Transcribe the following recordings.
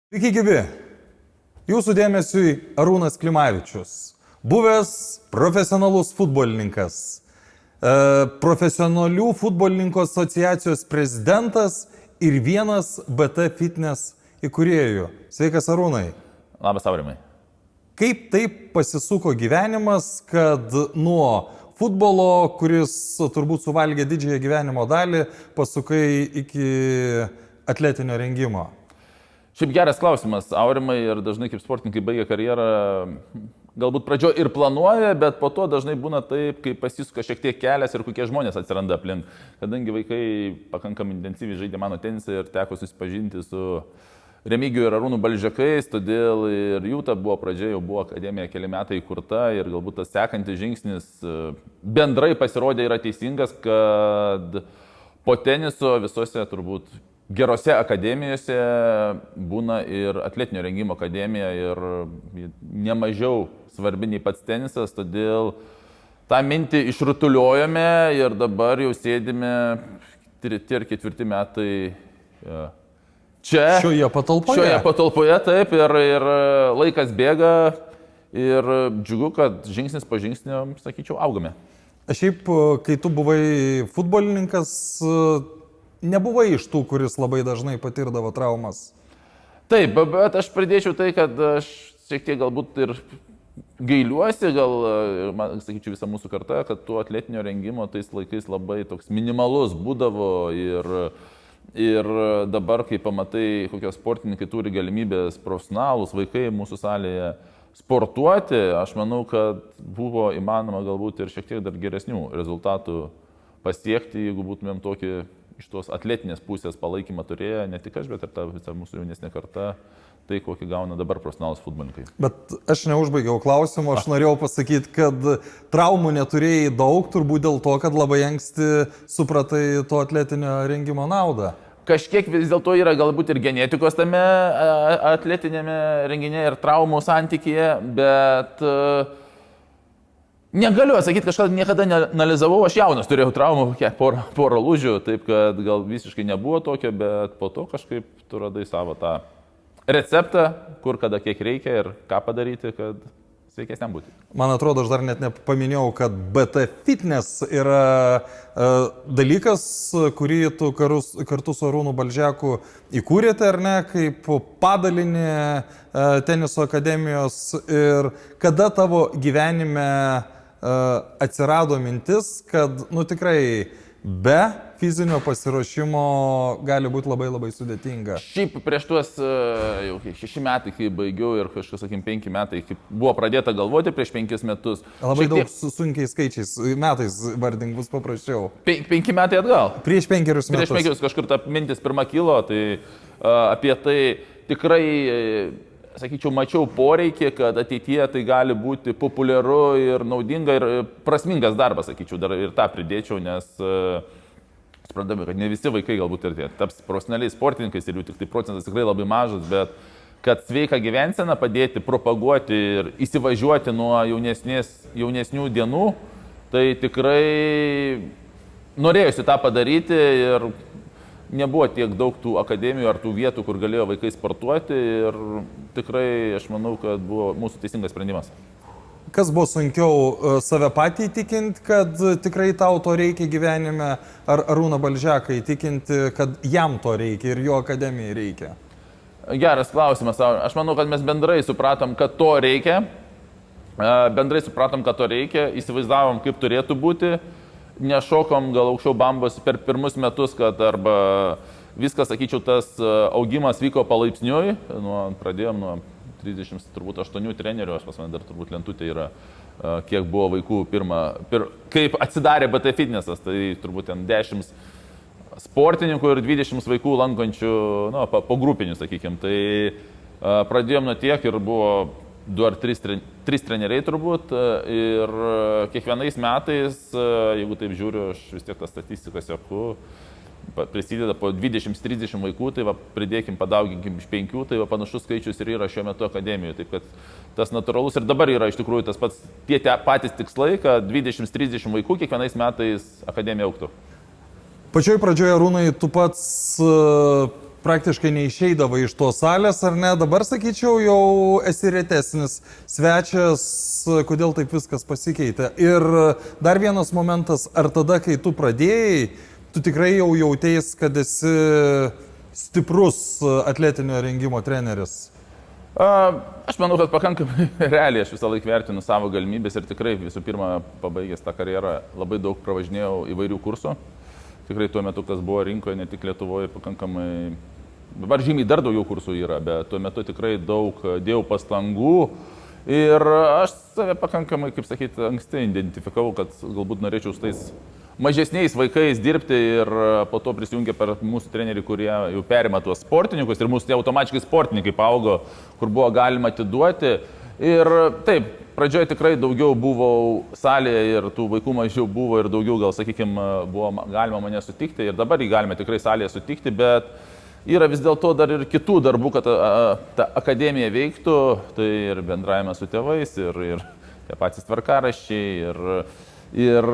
Sveiki gyvi. Jūsų dėmesiui Arūnas Klimavičius, buvęs profesionalus futbolininkas, profesionalių futbolininkų asociacijos prezidentas ir vienas BT Fitness įkūrėjų. Sveikas Arūnai. Labas, Aurimai. Kaip taip pasisuko gyvenimas, kad nuo futbolo, kuris turbūt suvalgė didžiąją gyvenimo dalį, pasukai iki atletinio rengimo? Šiaip geras klausimas, Aurimai, ir dažnai kaip sportininkai baigia karjerą, galbūt pradžio ir planuoja, bet po to dažnai būna taip, kai pasisuka šiek tiek kelias ir kokie žmonės atsiranda aplink. Kadangi vaikai pakankamai intensyviai žaidė mano tenisą ir teko susipažinti su Remigiju ir Arūnu Balžekais, todėl ir jų ta buvo pradžia, jau buvo akademija keli metai įkurta ir galbūt tas sekantis žingsnis bendrai pasirodė yra teisingas, kad po teniso visose turbūt gerose akademijose būna ir atletinio rengimo akademija ir nemažiau svarbi nei pats tenisas, todėl tą mintį išrutuliojame ir dabar jau sėdime 3-4 metai čia. Šioje patalpoje. Šioje patalpoje, taip, ir laikas bėga ir džiugu, kad žingsnis po žingsnio, sakyčiau, augame. Šiaip, kai tu buvai futbolininkas, nebuvai iš tų, kuris labai dažnai patirdavo traumas. Taip, bet aš pridėčiau tai, kad aš šiek tiek galbūt ir gailiuosi, man, sakyčiau, visa mūsų karta, kad tų atletinio rengimo tais laikais labai toks minimalus būdavo ir dabar, kai pamatai, kokios sportininkai turi galimybės profesionalus, vaikai mūsų salėje sportuoti, aš manau, kad buvo įmanoma galbūt ir šiek tiek dar geresnių rezultatų pasiekti, jeigu būtumėm tokį iš tos atletinės pusės palaikymą turėjo, ne tik aš, bet ir ta visa mūsų jaunesnė karta, tai kokį gauna dabar profesionalūs futbolininkai. Bet aš neužbaigiau klausimo, aš norėjau pasakyti, kad traumų neturėjai daug, turbūt dėl to, kad labai anksti supratai to atletinio rengimo naudą. Kažkiek vis dėlto yra galbūt ir genetikos tame atletinėme renginėje ir traumų santykyje, bet negaliu sakyti, kažkada niekada neanalizavau, aš jaunas turėjau traumų, porą lūžių, taip kad gal visiškai nebuvo tokio, bet po to kažkaip tu radai savo tą receptą, kur kada kiek reikia ir ką padaryti, kad sveikesniam būti. Man atrodo, aš dar net nepaminėjau, kad BT Fitness yra dalykas, kurį tu kartu su Arūnu Balžeku įkūrėte, ar ne, kaip padalinį teniso akademijos. Ir kada tavo gyvenime atsirado mintis, kad, tikrai, be fizinio pasiruošimo gali būti labai labai sudėtinga. Šiaip prieš tuos jau 6 metai, kai baigiau ir kažkas, 5 metai, kai buvo pradėta galvoti prieš 5 metus. Labai daug sunkiai skaičiais, metais vardink bus paprasčiau. 5 metai atgal. Prieš 5 metus. Prieš 5 kažkur ta mintis pirma kilo, tai apie tai tikrai, sakyčiau, mačiau poreikį, kad ateityje tai gali būti populiaru ir naudinga ir prasmingas darbas, sakyčiau, dar ir tą pridėčiau, nes suprantame, kad ne visi vaikai galbūt ir taps profesionaliais sportininkais ir jų tik tai procentas tikrai labai mažas, bet kad sveiką gyvenseną padėti, propaguoti ir įsivažiuoti nuo jaunesnių dienų, tai tikrai norėjusi tą padaryti ir nebuvo tiek daug tų akademijų ar tų vietų, kur galėjo vaikai sportuoti ir tikrai aš manau, kad buvo mūsų teisingas sprendimas. Kas buvo sunkiau, save patį įtikinti, kad tikrai tau to reikia gyvenime, ar Arūną Balžeką įtikinti, kad jam to reikia ir jo akademijai reikia? Geras klausimas. Aš manau, kad mes bendrai supratom, kad to reikia. Įsivaizdavom, kaip turėtų būti. Nešokom gal aukščiau bambos per pirmus metus, kad arba viskas, sakyčiau, tas augimas vyko palaipsniui. Pradėjom nuo 38 trenerių, aš pas man dar turbūt lentutė yra, kiek buvo vaikų kaip atsidarė BT Fitnessas, tai turbūt ten 10 sportininkų ir 20 vaikų lankančių, po grupinių, sakykime. Tai pradėjom nuo tiek ir buvo 2 ar 3 treneriai turbūt ir kiekvienais metais, jeigu taip žiūriu, aš vis tiek tą statistiką seku, prisideda po 20-30 vaikų, tai pridėkim, padauginkim iš 5, tai panašus skaičius ir yra šiuo metu akademijoje. Taip kad tas natūralus ir dabar yra iš tikrųjų tas pats tie patys tikslai, kad 20-30 vaikų kiekvienais metais akademija augtų. Pačioj pradžioje, Arūnai, tu pats praktiškai neišeidavai iš tos salės, ar ne? Dabar, sakyčiau, jau esi retesnis svečias, kodėl taip viskas pasikeitė. Ir dar vienas momentas, ar tada, kai tu pradėjai, tu tikrai jau jautėjai, kad esi stiprus atletinio rengimo treneris? Aš manau, kad pakankamai realiai aš visą laiką vertinu savo galimybės ir tikrai visų pirma, pabaigęs tą karjerą, labai daug pravažinėjau įvairių kursų. Tikrai tuo metu, kas buvo rinkoje, ne tik Lietuvoje, pakankamai, dabar žymiai dar daugiau kursų yra, bet tuo metu tikrai daug dėjau pastangų ir aš save pakankamai, kaip sakyti, anksti identifikavau, kad galbūt norėčiau su tais mažesniais vaikais dirbti ir po to prisijungė per mūsų trenerių, kurie jau perima tuos sportininkus ir mūsų tie automatiškai sportininkai paaugo, kur buvo galima atiduoti. Ir taip, pradžioje tikrai daugiau buvau salėje ir tų vaikų mažiau buvo ir daugiau gal, sakykime, buvo galima mane sutikti ir dabar jį galime tikrai salėje sutikti, bet yra vis dėlto dar ir kitų darbų, kad ta akademija veiktų, tai ir bendravimas su tėvais, ir tie patys tvarkaraščiai, ir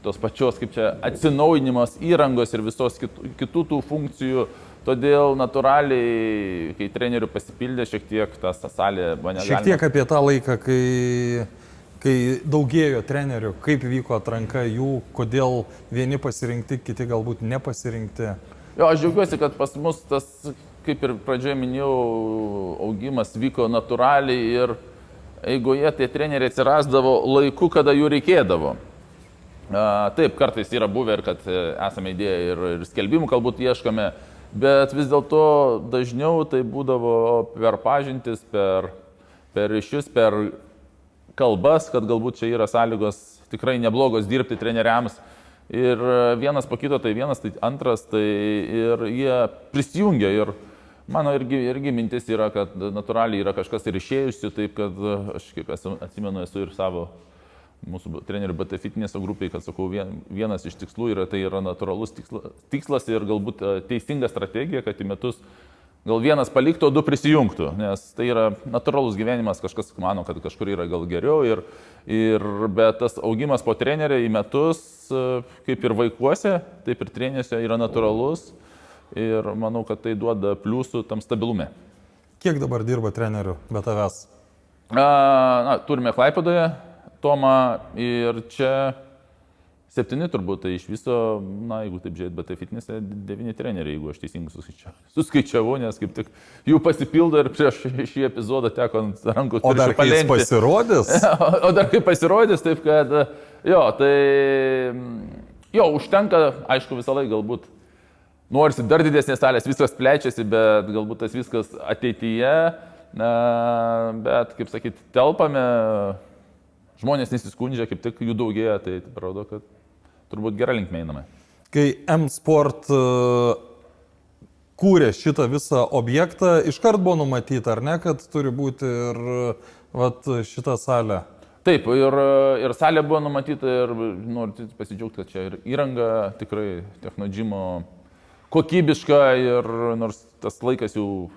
tos pačios, kaip čia, atsinaujinimas įrangos ir visos kitų tų funkcijų. Todėl natūraliai, kai trenerių pasipildė, šiek tiek ta salė mane galima. Šiek tiek apie tą laiką, kai daugėjo trenerių, kaip vyko atranka jų, kodėl vieni pasirinkti, kiti galbūt nepasirinkti. Jo, aš džiaugiuosi, kad pas mus tas, kaip ir pradžioje minėjau, augimas vyko natūraliai ir eigoje tie treneriai atsirasdavo laiku, kada jų reikėdavo. Taip, kartais yra buvę ir kad esame įdėję ir skelbimų galbūt ieškome, bet vis dėlto dažniau tai būdavo per pažintis, per ryšius, per kalbas, kad galbūt čia yra sąlygos tikrai neblogos dirbti treneriams. Ir vienas po kito, tai vienas, tai antras, tai ir jie prisijungia. Ir mano irgi mintis yra, kad natūraliai yra kažkas ir išėjusių, taip kad aš, kiek atsimenu, esu ir savo mūsų trenerių BT Fitneso grupiai, kad sakau, vienas iš tikslų yra, tai yra natūralus tikslas ir galbūt teisinga strategija, kad į metus gal vienas paliktų, o du prisijungtų, nes tai yra natūralus gyvenimas, kažkas mano, kad kažkur yra gal geriau, bet tas augimas po trenerių į metus, kaip ir vaikuose, taip ir treneriuose yra natūralus. Ir manau, kad tai duoda pliusų tam stabilume. Kiek dabar dirba trenerių be tavęs? Turime Klaipėdoje Tomą ir čia 7 turbūt, tai iš viso, jeigu taip žiūrėt, bet tai fitnese 9 treneriai, jeigu aš teisingai suskaičiavau, nes kaip tik jų pasipildo ir prieš šį epizodą teko ant rankų O dar kai jis pasirodys? O dar kai pasirodys, taip kad, užtenka, aišku, visą laiką galbūt norisi dar didesnės salės, viskas plečiasi, bet galbūt tas viskas ateityje, bet, kaip sakyti, telpame, žmonės nesiskundžia, kaip tik jų daugėja, tai parodo, kad turbūt gerą linkmę einame. Kai M-Sport kūrė šitą visą objektą, iškart buvo numatyta, ar ne, kad turi būti ir šita salė? Taip, ir salė buvo numatyta ir noriu pasidžiaugti, kad čia ir įranga tikrai Technodžimo kokybiška ir nors tas laikas jau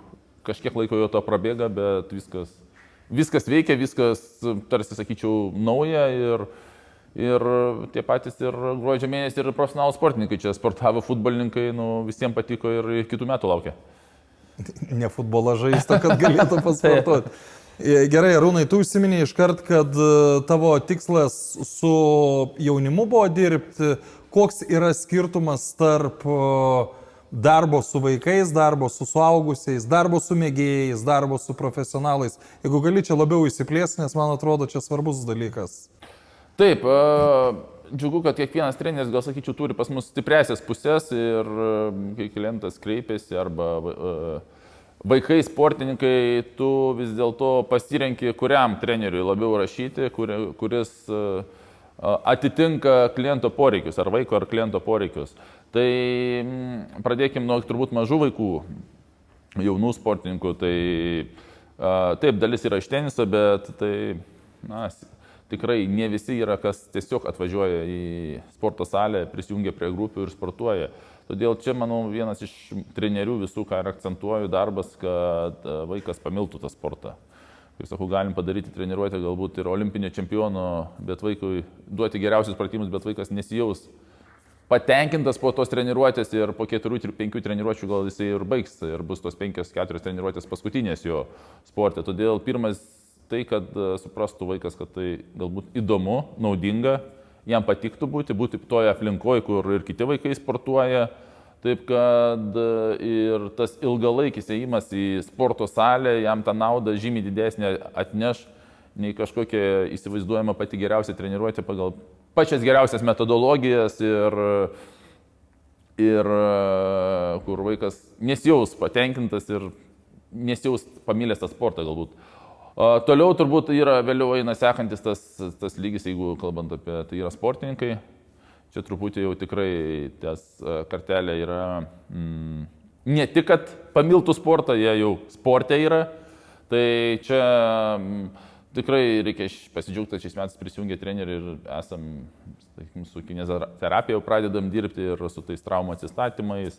kažkiek laiko jo to prabėga, bet viskas veikia, viskas tarsi, sakyčiau, nauja ir tie patys ir gruodžio mėnesį ir profesionalų sportininkai čia sportavo, futbolininkai, visiems patiko ir kitų metų laukia. Ne futbolą žaisto, kad galėtų pasportuoti. Gerai, Arūnai, tu užsiminėjai iškart, kad tavo tikslas su jaunimu buvo dirbti. Koks yra skirtumas tarp darbo su vaikais, darbo su suaugusiais, darbo su mėgėjais, darbo su profesionalais? Jeigu gali čia labiau įsiplėsti, nes man atrodo, čia svarbus dalykas. Taip, džiugu, kad kiekvienas treneris, gal sakyčiau, turi pas mus stipresias pusės ir kai klientas kreipiasi arba vaikai, sportininkai, tu vis dėlto pasirenki, kuriam treneriui labiau rašyti, kuris atitinka kliento poreikius, ar vaiko, ar kliento poreikius. Tai pradėkim nuo turbūt mažų vaikų, jaunų sportininkų. Tai taip, dalis yra iš teniso, bet tai tikrai ne visi yra, kas tiesiog atvažiuoja į sporto salę, prisijungia prie grupių ir sportuoja. Todėl čia, manau, vienas iš trenerių visų, ką ir akcentuoju, darbas, kad vaikas pamiltų tą sportą. Kaip sakau, galim padaryti treniruotę galbūt ir olimpinio čempiono, bet vaikui duoti geriausius pratimus, bet vaikas nesijaus patenkintas po tos treniruotės ir po 4-5 treniruočių gal jisai ir baigs ir bus tos 5-4 treniruotės paskutinės jo sporte. Todėl pirmas tai, kad suprastų vaikas, kad tai galbūt įdomu, naudinga, jam patiktų būti toje aplinkoje, kur ir kiti vaikai sportuoja. Taip kad ir tas ilgalaikis ėjimas į sporto salę, jam tą naudą žymiai didesnė atneš nei kažkokia įsivaizduojama pati geriausia treniruotė pagal pačias geriausias metodologijas ir kur vaikas nesijaus patenkintas ir nesijaus pamilęs tą sportą galbūt. Toliau turbūt yra vėliau eina sekantis tas lygis, jeigu kalbant apie tai yra sportininkai. Čia truputį jau tikrai ties kartelė yra ne tik, kad pamiltų sportą, jie jau sporte yra. Tai čia tikrai reikia pasidžiaugti, kad šiais metais prisijungė treneriai ir esam, sakykime, su kineziterapija jau pradedam dirbti ir su tais traumų atsistatymais,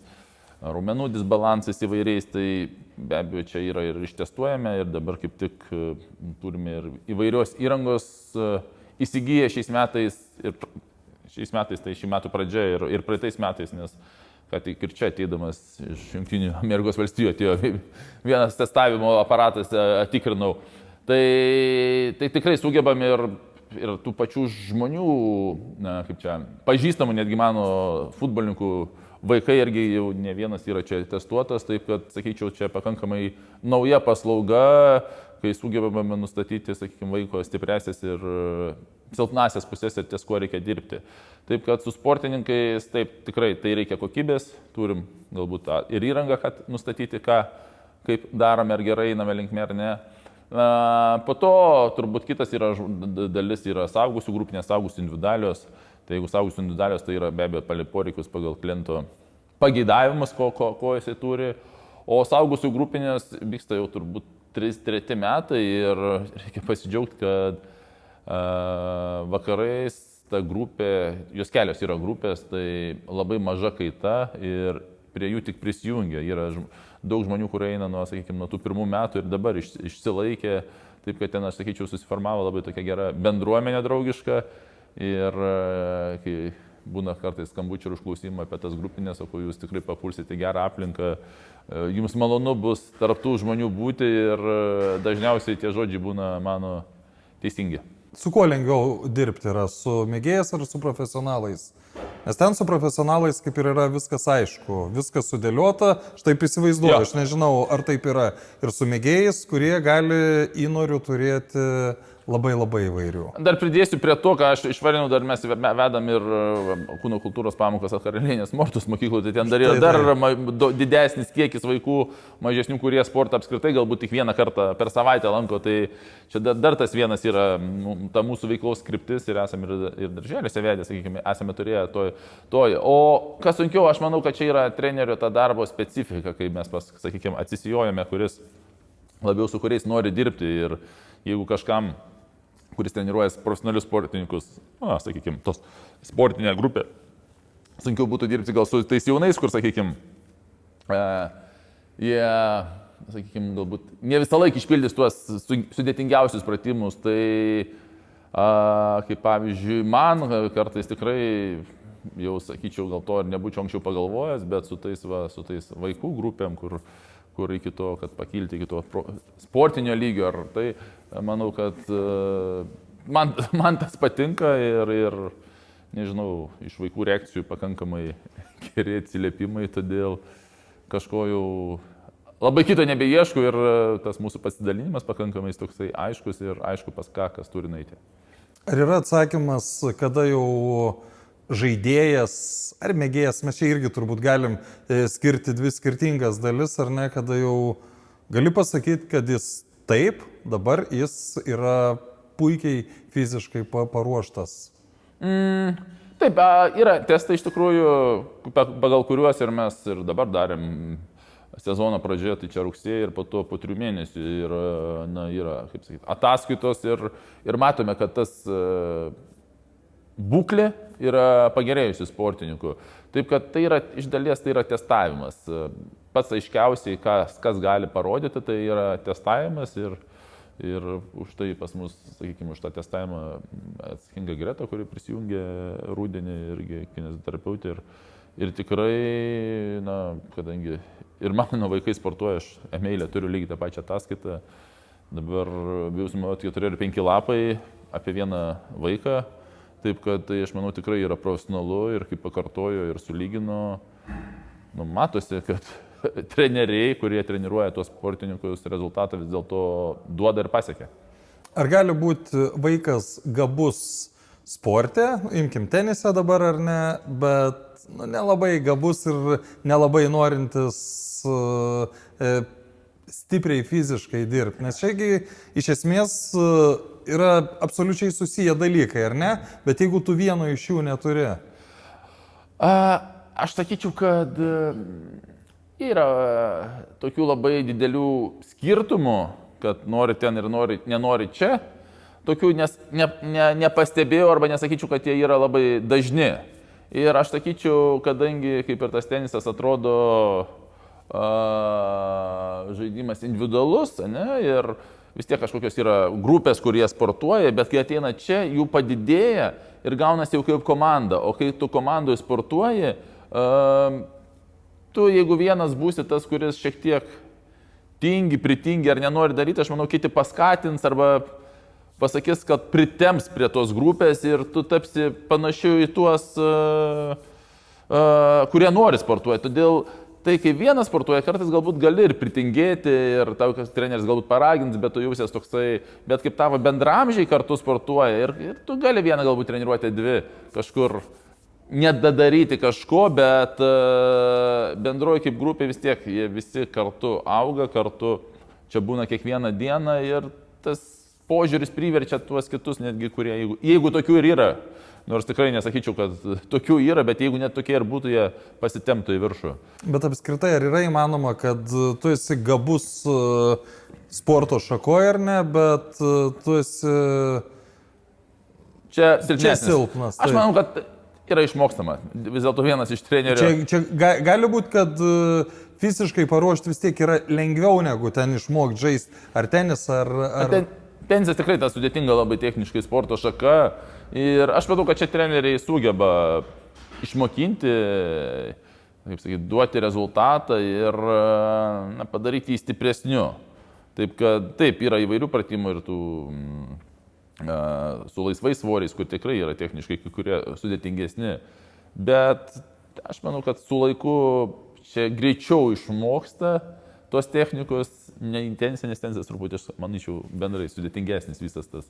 raumenų disbalansais įvairiais, tai be abejo čia yra ir ištestuojame ir dabar kaip tik turime ir įvairios įrangos įsigiję šiais metais, tai šių metų pradžia ir praeitais metais, nes kad ir čia ateidamas iš Jungtinių Amerikos valstijų atėjo vienas testavimo aparatas, tikrinau. Tai tikrai sugebam ir tų pačių žmonių, pažįstamų netgi mano futbolininkų vaikai irgi jau ne vienas yra čia testuotas, taip kad, sakyčiau, čia pakankamai nauja paslauga, kai sugebame nustatyti, sakykime, vaiko stipresias ir silpnasias pusės ir ties kuo reikia dirbti. Taip kad su sportininkais, taip tikrai tai reikia kokybės, turim galbūt ir įrangą, kad nustatyti, kaip darome, ar gerai einame linkme ar ne. Po to turbūt kitas dalis yra saugusių grupinės, saugusių individualios. Tai jeigu saugusių individualios, tai yra be abejo poreikius pagal kliento pageidavimus, ko jisai turi. O saugusių grupinės vyksta jau turbūt 3 metai ir reikia pasidžiaugti, kad vakarais ta grupė, jos kelios yra grupės, tai labai maža kaita ir prie jų tik prisijungia. Yra daug žmonių, kurie eina nuo tų pirmų metų ir dabar išsilaikė, taip kad ten, aš sakyčiau, susiformavo labai tokia gera bendruomenė draugiška ir kai būna kartais skambučių ir užklausimų apie tas grupinės, o kai jūs tikrai papulsite gerą aplinką, jums malonu bus tarptų žmonių būti ir dažniausiai tie žodžiai būna mano teisingi. Su kuo lengviau dirbti yra, su mėgėjais ar su profesionalais? Nes ten su profesionalais kaip ir yra viskas aišku, viskas sudėliota, aš taip įsivaizduoju, aš nežinau, ar taip yra ir su mėgėjais, kurie gali įnorių turėti labai įvairių. Dar pridėsiu prie to, ką aš išvarinau, dar mes vedam ir kūno kultūros pamokas Karalienės Mortos mokykloje, tai ten dar yra didesnis kiekis vaikų, mažesnių, kurie sportą apskritai galbūt tik vieną kartą per savaitę lanko, tai čia dar tas vienas yra ta mūsų veiklos kryptis ir esame ir darželiuose vedę, sakykime, esame turėję toj. O kas sunkiau, aš manau, kad čia yra trenerio ta darbo specifika, kai mes, sakykime, atsisijojame, labiau su kuriais nori dirbti ir jeigu kažkam, kuris treniruojas profesionalius sportininkus, sakykime, tos sportinė grupė, sunkiau būtų dirbti gal su tais jaunais, kur, sakykime, jie, sakykime, galbūt ne visą laiką išpildys tuos sudėtingiausius pratimus, tai, kaip pavyzdžiui, man kartais tikrai, jau sakyčiau, gal to ir nebūčiau anksčiau pagalvojęs, bet su tais vaikų grupėm, kur iki to, kad pakilti iki to sportinio lygio, ar tai, manau, kad man tas patinka ir nežinau, iš vaikų reakcijų pakankamai geri atsiliepimai, todėl kažko jau labai kito nebeieškau ir tas mūsų pasidalinimas pakankamai toksai aiškus ir aišku pas ką, kas turi nueiti. Ar yra atsakymas, kada jau žaidėjas ar mėgėjas, mes čia irgi turbūt galim skirti dvi skirtingas dalis, ar ne, kada jau gali pasakyti, kad jis taip, dabar jis yra puikiai fiziškai paruoštas? Taip, yra testai iš tikrųjų, pagal kuriuos ir mes ir dabar darėm sezono pradžioje, tai čia rugsėjai ir po to po 3 mėnesių yra, kaip sakyti, ataskaitos ir matome, kad tas būklė yra pagerėjusi sportininkų. Taip, kad tai yra, iš dalies tai yra testavimas. Pats aiškiausiai, kas gali parodyti, tai yra testavimas ir Ir už tai pas mus, sakykime, už tą testavimą atsakinga Greta, kuri prisijungė rudenį irgi kineziterapeutė. Ir tikrai, na, kadangi ir mano vaikai sportuoja, aš e-mailę turiu lygiai tą pačią ataskaitą. Dabar bijau 4 ar 5 lapai apie vieną vaiką. Taip kad tai, aš manau, tikrai yra profesionalu ir kaip pakartojo ir sulygino, nu, matosi, kad treneriai, kurie treniruoja tuos sportininkus, rezultatą vis dėlto duoda ir pasiekia. Ar gali būti vaikas gabus sporte, imkim tenisę dabar ar ne, bet nelabai gabus ir nelabai norintis stipriai fiziškai dirbti, nes šiaigi iš esmės yra absoliučiai susiję dalykai, ar ne? Bet jeigu tu vieno iš jų neturi? Aš sakyčiau, kad yra tokių labai didelių skirtumų, kad nori ten ir nenori čia. Tokių nepastebėjau arba nesakyčiau, kad jie yra labai dažni. Ir aš sakyčiau, kadangi kaip ir tas tenisas atrodo žaidimas individualus, ne, ir vis tiek kažkokios yra grupės, kurie sportuoja, bet kai ateina čia, jų padidėja ir gaunasi jau kaip komanda. O kai tu komandoje sportuoji, tu jeigu vienas būsi tas, kuris šiek tiek pritingi ar nenori daryti, aš manau, kiti paskatins arba pasakys, kad pritems prie tos grupės ir tu tapsi panašiu į tuos, kurie nori sportuoti. Todėl tai, kai vienas sportuoja, kartais galbūt gali ir pritingėti ir tau treneris galbūt paragins, bet tu jausies toksai, bet kaip tavo bendramžiai kartu sportuoja ir tu gali vieną galbūt treniruoti dvi kažkur, nedadaryti kažko, bet bendroji kaip grupė vis tiek, jie visi kartu auga, kartu čia būna kiekvieną dieną ir tas požiūris priverčia tuos kitus netgi, kurie, jeigu tokių ir yra. Nors tikrai nesakyčiau, kad tokių yra, bet jeigu net tokie ir būtų, jie pasitemtų į viršų. Bet apskritai, ar yra įmanoma, kad tu esi gabus sporto šakoje ar ne, bet tu esi čia silpnas. Tai. Aš manau, kad yra išmokstama. Vis dėlto vienas iš trenerių. Čia gali būti, kad fiziškai paruošti vis tiek yra lengviau negu ten išmokti žaisti ar tenisą, ar... Tenisas tikrai tas sudėtinga labai techniškai sporto šaka ir aš matau, kad čia treneriai sugeba išmokinti, kaip sakyti, duoti rezultatą ir padaryti jį stipresniu. Taip, kad taip, yra įvairių pratimų ir tų su laisvais svoriais, kur tikrai yra techniškai kai kurie sudėtingesni, bet aš manau, kad su laiku čia greičiau išmoksta tos technikos, neintensinės tenisas truputį, aš manyčiau, bendrai sudėtingesnis visas tas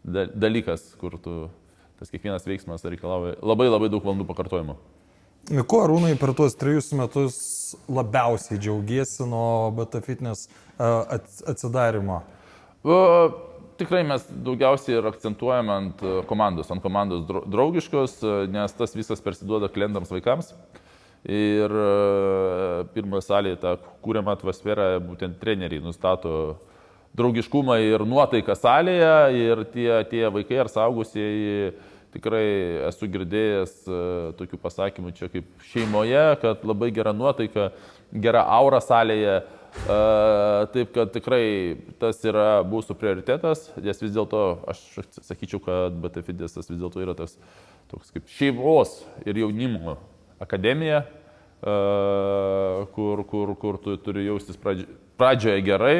dalykas, kur tas kiekvienas veiksmas reikalauja labai daug valandų pakartojimo. Kuo, Arūnai, per tuos 3 metus labiausiai džiaugiesi nuo BT Fitness atsidarimo? Tikrai mes daugiausiai ir akcentuojam ant komandos draugiškos, nes tas visas persiduoda klientams vaikams. Ir pirmoje salėje tą kūriamą atmosferą būtent treneriai nustato draugiškumą ir nuotaiką salėje ir tie vaikai ar saugusieji tikrai esu girdėjęs tokių pasakymų čia kaip šeimoje, kad labai gera nuotaika, gera aura salėje, taip kad tikrai tas yra mūsų prioritetas, nes vis dėlto aš sakyčiau, kad BT Fitnessas vis dėlto yra toks kaip šeimos ir jaunimo akademija, kur tu turi jaustis pradžioje gerai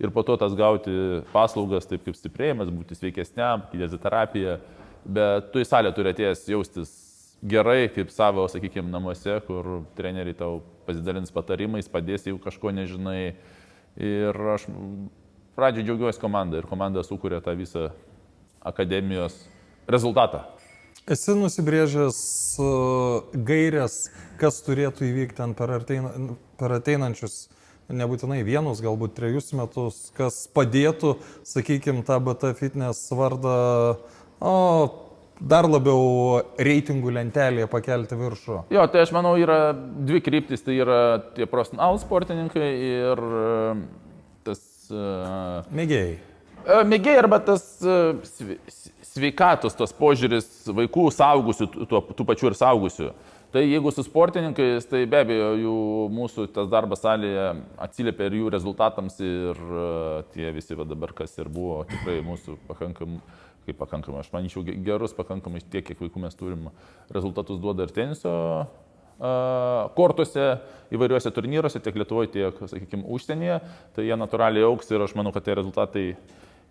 ir po to tas gauti paslaugas, taip kaip stiprėjimas, būti sveikesniam, kineziterapija, bet tu į salę turi atėjęs jaustis gerai, kaip savo, sakykime, namuose, kur treneriai tau pasidalins patarimais, padės, jeigu kažko nežinai. Ir aš pradžioje džiaugiuosi komandą ir komanda sukuria tą visą akademijos rezultatą. Esi nusibrėžęs gairias, kas turėtų įvykti ten per ateinančius, nebūtinai vienus, galbūt 3 metus, kas padėtų, sakykime, tą BT Fitness vardą dar labiau reitingų lentelėje pakelti viršų. Jo, tai aš manau, yra 2 kryptis, tai yra tie profesionalūs sportininkai ir tas... Mėgėjai. Mėgėjai arba tas sveikatos, tas požiūris vaikų, saugusių, tų pačių ir saugusių. Tai jeigu su sportininkais, tai be abejo, mūsų tas darbas salėje atsiliepia ir jų rezultatams ir tie visi dabar, kas ir buvo, tikrai mūsų pakankamai, aš manyčiau, gerus pakankamai tiek, kiek vaikų mes turim, rezultatus duoda ir teniso kortuose, įvairiuose turnyruose, tiek Lietuvoje, tiek, sakykime, užsienyje, tai jie natūraliai augs ir aš manau, kad tie rezultatai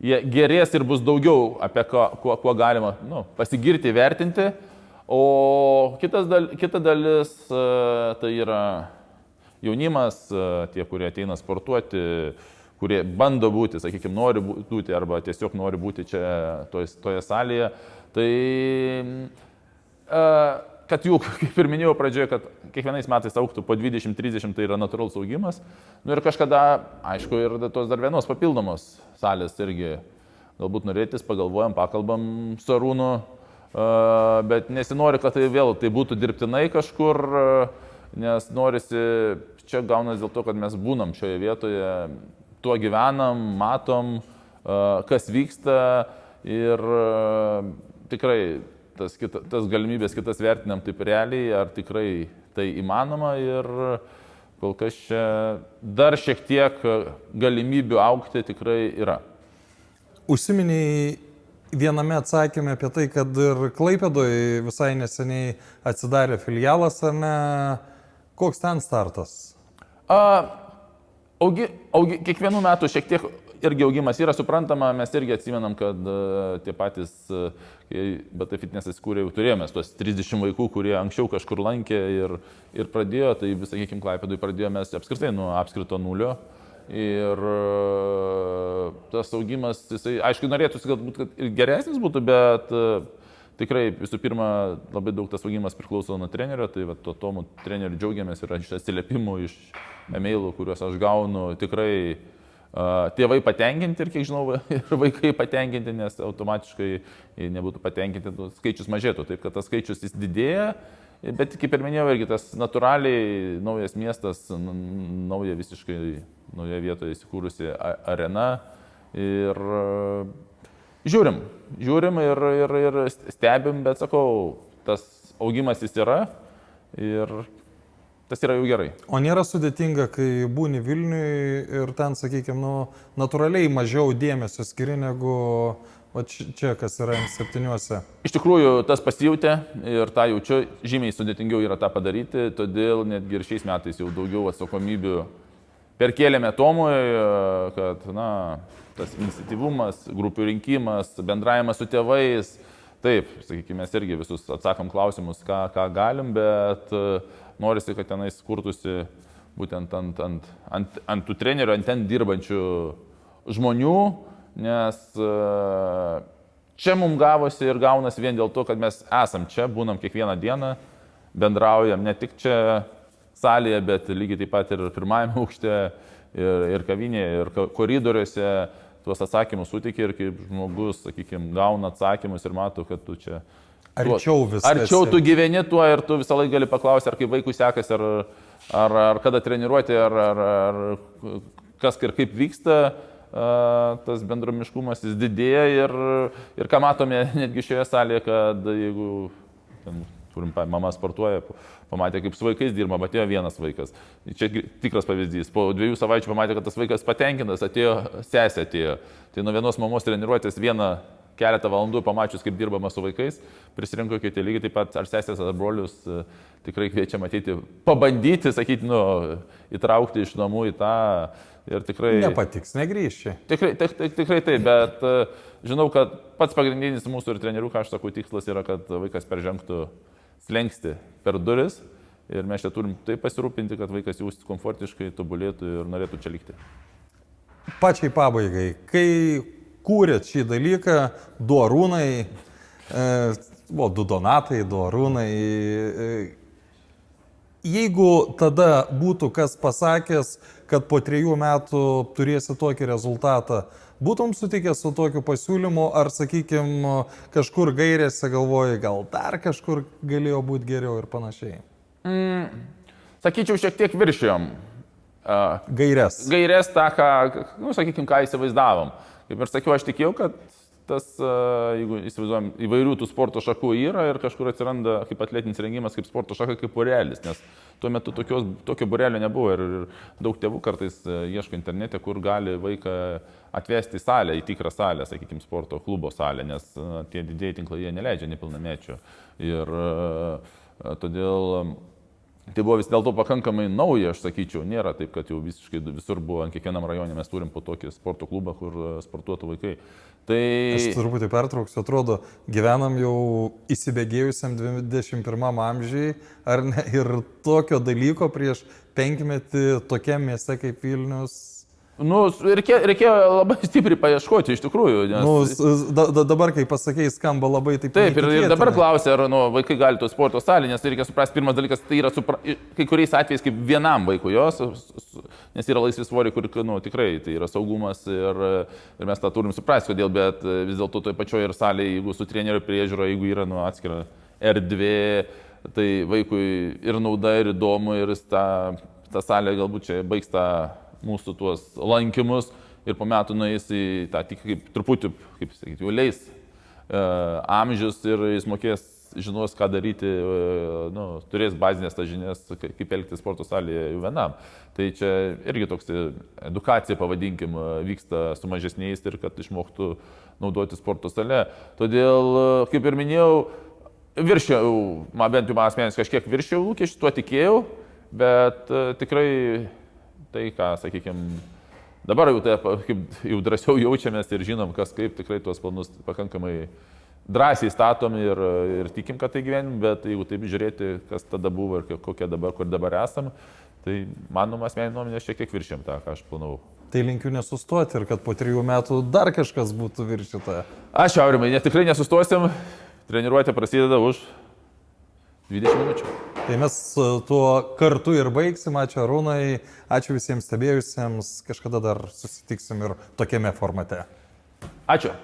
jie gerės ir bus daugiau, apie kuo galima pasigirti, vertinti. O kita dalis tai yra jaunimas, tie, kurie ateina sportuoti, kurie bando būti, sakykime, nori būti arba tiesiog nori būti čia toje salėje. Tai kad jų, kaip ir minėjau pradžioje, kad kiekvienais metais augtų po 20-30, tai yra natūralus augimas. Ir kažkada, aišku, ir tos dar vienos papildomos salės irgi galbūt norėtis, pagalvojam, pakalbam su Arūnu. Bet nesinori, kad tai vėl tai būtų dirbtinai kažkur, nes norisi, čia gaunas dėl to, kad mes būnam šioje vietoje, tuo gyvenam, matom, kas vyksta ir tikrai tas galimybės kitas vertinam taip realiai, ar tikrai tai įmanoma ir kol kas čia dar šiek tiek galimybių augti tikrai yra. Užsiminiai viename atsakymė apie tai, kad ir Klaipėdoje visai neseniai atsidarė filialas, ar ne? Koks ten startas? Kiekvienų metų šiek tiek irgi augimas yra suprantama, mes irgi atsimenam, kad tie patys, kai BT Fitnessas kūrė, jau turėjome tuos 30 vaikų, kurie anksčiau kažkur lankė ir pradėjo, tai visą, sakykime, Klaipėdoje pradėjome apskritai nuo apskrito nulio. Ir tas augimas, jisai, aišku, norėtųsi galbūt, kad ir geresnis būtų, bet tikrai visų pirma labai daug tas augimas priklauso nuo trenerio, tai to treneriu džiaugiamės ir iš atsiliepimų, iš e-mailų, kuriuos aš gaunu, tikrai tėvai patenkinti ir, kiek žinau, ir vaikai patenkinti, nes automatiškai, jei nebūtų patenkinti, skaičius mažėtų, taip kad tas skaičius jis didėja. Bet, kaip ir minėjau, irgi tas natūraliai naujas miestas, nauja visiškai nauja vietoje įsikūrusi arena ir žiūrim ir stebim, bet sakau, tas augimas jis yra ir tas yra jau gerai. O nėra sudėtinga, kai būni Vilniui ir ten, sakykime, natūraliai mažiau dėmesio skiri negu čia, kas yra M7. Iš tikrųjų, tas pasijutė ir tą jaučiu, žymiai sudėtingiau yra tą padaryti, todėl netgi ir šiais metais jau daugiau atsakomybių perkėlėme Tomui, kad, tas iniciatyvumas, grupių rinkimas, bendravimas su tėvais, taip, sakykime, mes irgi visus atsakom klausimus, ką galim, bet norisi, kad tenais kurtųsi būtent ant tų trenerių, ant ten dirbančių žmonių, nes čia mums gavosi ir gaunasi vien dėl to, kad mes esam čia, būnam kiekvieną dieną, bendraujam ne tik čia salėje, bet lygiai taip pat ir pirmajame aukšte, ir kavinėje, ir koridoriuose tuos atsakymus suteikia ir kaip žmogus, sakykime, gauna atsakymus ir mato, kad tu čia arčiau tu gyveni tuo ir tu visą laiką gali paklausti, ar kaip vaikui sekasi, ar kada treniruoti, ar kas ir kaip vyksta. Tas bendruomiškumas jis didėja ir ką matome netgi šioje salėje, kad jeigu turim, mama sportuoja, pamatė, kaip su vaikais dirba, atėjo vienas vaikas. Čia tikras pavyzdys. Po 2 savaičių pamatė, kad tas vaikas patenkintas, atėjo sesė. Tai nuo vienos mamos treniruotės keletą valandų pamačius, kaip dirbama su vaikais, prisirinko kiti lygiai taip pat, ar sesės, ar brolius, tikrai kviečia matyti, pabandyti, sakyti, įtraukti iš namų į tą. Ir tikrai... Nepatiks, negrįši. Tikrai taip, bet žinau, kad pats pagrindinis mūsų ir trenerių, ką aš sakau, tikslas yra, kad vaikas peržengtų slenkstį per duris ir mes čia turim taip pasirūpinti, kad vaikas jaustų komfortiškai, tobulėtų ir norėtų čia likti. Pačiai pabaigai, kai kūrėt šį dalyką, du Arūnai, buvo 2 Donatai, 2 Arūnai, jeigu tada būtų kas pasakęs, kad po 3 metų turėsi tokį rezultatą, būtum sutikęs su tokiu pasiūlymu, ar, sakykime, kažkur gairėse galvoji, gal dar kažkur galėjo būti geriau ir panašiai? Sakyčiau, šiek tiek viršijom. Gairės. Gairės tą, ką, sakykime, ką įsivaizdavom. Kaip ir sakiau, aš tikėjau, kad tas, jeigu įsivaizduojam, įvairių tų sporto šakų yra ir kažkur atsiranda kaip atletinis rengimas, kaip sporto šaka, kaip būrelis, nes tuo metu tokio būrelio nebuvo ir daug tėvų kartais ieško internete, kur gali vaiką atvesti į salę, į tikrą salę, sakykime, sporto klubo salę, nes tie didėjai tinklai jie neleidžia nepilnamečių. Ir todėl tai buvo vis dėlto pakankamai nauja, aš sakyčiau, nėra taip, kad jau visiškai visur buvo, ant kiekvienam rajone mes turim po tokį sporto klubą, kur sportuotų vaikai. Tai... Aš truputį pertrauksiu, atrodo, gyvenam jau įsibėgėjusiam 21 amžiui, ar ne, ir tokio dalyko prieš 5 metį tokiam mieste kaip Vilnius. Nu, reikėjo labai stipriai paieškoti iš tikrųjų. Nes... Dabar, kai pasakėjai, skamba labai taip. Taip, ir dabar klausia, ar vaikai gali to sporto salį, nes reikia suprasti, pirmas dalykas, tai yra kai kuriais atvejais kaip vienam vaikui jos, nes yra laisvi svoriai, kur tikrai tai yra saugumas ir mes tą turim suprasti, kodėl, bet vis dėlto toje pačioje ir salėje, jeigu su treneriu priežiūro, jeigu yra atskira erdvė, tai vaikui ir nauda, ir įdomu, ir ta salė galbūt čia baigs tą mūsų tuos lankymus ir po metų nueis į tą tik kaip truputį, kaip sakyti, jau leis amžius ir jis mokės, žinos, ką daryti, turės bazinės tas žinias, kaip elgtis sporto salėje jau vienam. Tai čia irgi toks edukacija, pavadinkim, vyksta su mažesniais ir kad išmoktų naudoti sporto salę. Todėl, kaip ir minėjau, viršiau, bent jau man asmeniškai kažkiek viršiau lūkesčių, tuo tikėjau, bet tikrai tai, ką, sakykime, dabar jau, jau drąsiau jaučiamės ir žinom, kas kaip, tikrai tuos planus pakankamai drąsiai statom ir tikim, kad tai gyvenim, bet jeigu taip žiūrėti, kas tada buvo ir kokia dabar, kur dabar esam, tai manom asmeninė nuomonė šiek tiek viršėm tą, ką aš planavau. Tai linkiu nesustoti ir kad po 3 metų dar kažkas būtų viršyta. Ačiū, Aurimai, tikrai nesustosim, treniruotė prasideda už 20 minučių. Tai mes tuo kartu ir baigsim. Ačiū Arūnai, ačiū visiems stebėjusiems, kažkada dar susitiksim ir tokiame formate. Ačiū.